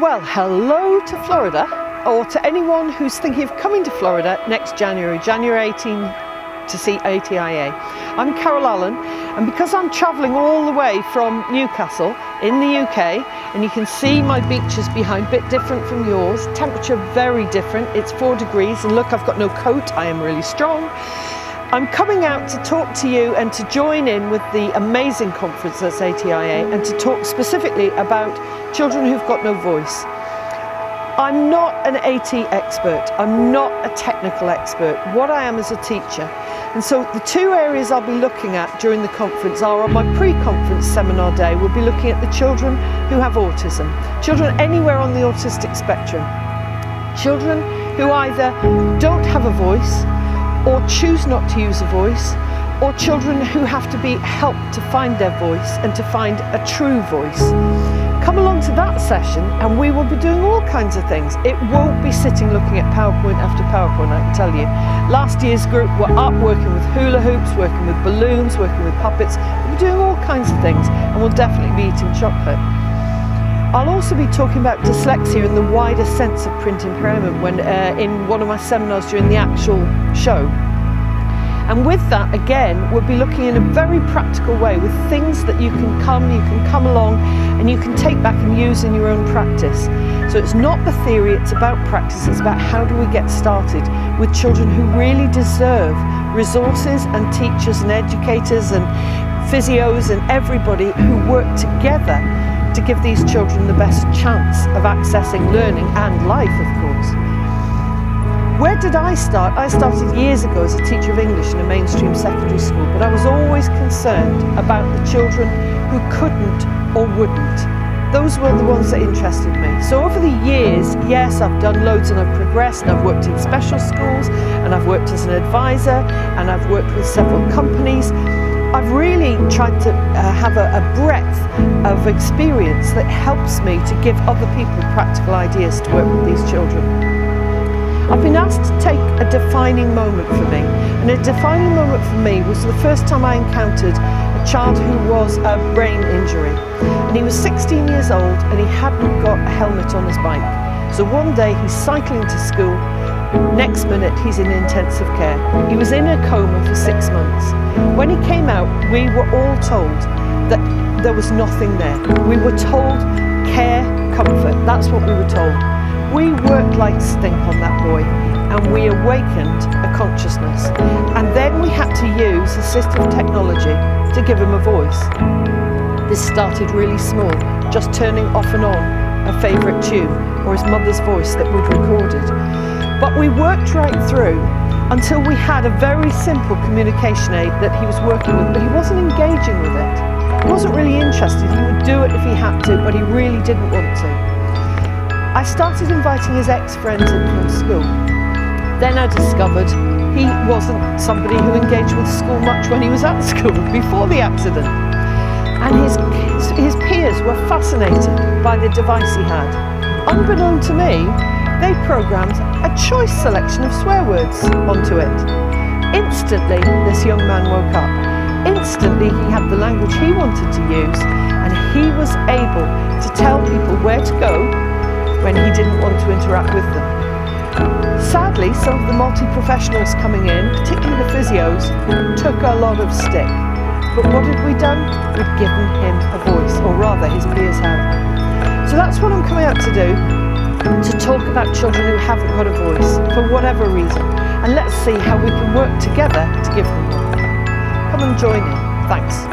Well, hello to Florida, or to anyone who's thinking of coming to Florida next January 18, to see ATIA. I'm Carol Allen, and because I'm travelling all the way from Newcastle in the UK, and you can see my beaches behind, a bit different from yours, temperature very different, it's 4 degrees, and look, I've got no coat, I am really strong. I'm coming out to talk to you and to join in with the amazing conference that's ATIA, and to talk specifically about children who've got no voice. I'm not an AT expert, I'm not a technical expert. What I am is a teacher. And so the two areas I'll be looking at during the conference are, on my pre-conference seminar day, we'll be looking at the children who have autism, children anywhere on the autistic spectrum, children who either don't have a voice or choose not to use a voice, or children who have to be helped to find their voice and to find a true voice. Come along to that session and we will be doing all kinds of things. It won't be sitting looking at PowerPoint after PowerPoint, I can tell you. Last year's group were up working with hula hoops, working with balloons, working with puppets. We'll be doing all kinds of things, and we'll definitely be eating chocolate. I'll also be talking about dyslexia in the wider sense of print impairment when in one of my seminars during the actual show. And with that, again, we'll be looking in a very practical way with things that you can come along and you can take back and use in your own practice. So it's not the theory, it's about practice, it's about how do we get started with children who really deserve resources and teachers and educators and physios and everybody who work together to give these children the best chance of accessing learning and life, of course. Where did I start? I started years ago as a teacher of English in a mainstream secondary school, but I was always concerned about the children who couldn't or wouldn't. Those were the ones that interested me. So over the years, yes, I've done loads and I've progressed, and I've worked in special schools, and I've worked as an advisor, and I've worked with several companies. I've really tried to have a breadth of experience that helps me to give other people practical ideas to work with these children. I've been asked to take a defining moment for me, and a defining moment for me was the first time I encountered a child who was a brain injury, and he was 16 years old and he hadn't got a helmet on his bike. So one day he's cycling to school, next minute he's in intensive care. He was in a coma for 6 months. When he came out, we were all told that there was nothing there. We were told care, comfort, that's what we were told. We worked like stink on that boy, and we awakened a consciousness. And then we had to use assistive technology to give him a voice. This started really small, just turning off and on a favourite tune or his mother's voice that we'd recorded. But we worked right through until we had a very simple communication aid that he was working with, but he wasn't engaging with it. He wasn't really interested. He would do it if he had to, but he really didn't want to. I started inviting his ex-friends in from school. Then I discovered he wasn't somebody who engaged with school much when he was at school, before the accident. And his peers were fascinated by the device he had. Unbeknown to me, they programmed a choice selection of swear words onto it. Instantly, this young man woke up. Instantly, he had the language he wanted to use, and he was able to tell people where to go when he didn't want to interact with them. Sadly, some of the multi-professionals coming in, particularly the physios, took a lot of stick. But what had we done? We'd given him a voice, or rather his peers had. So that's what I'm coming out to do, to talk about children who haven't got a voice, for whatever reason. And let's see how we can work together to give them one. Come and join in. Thanks.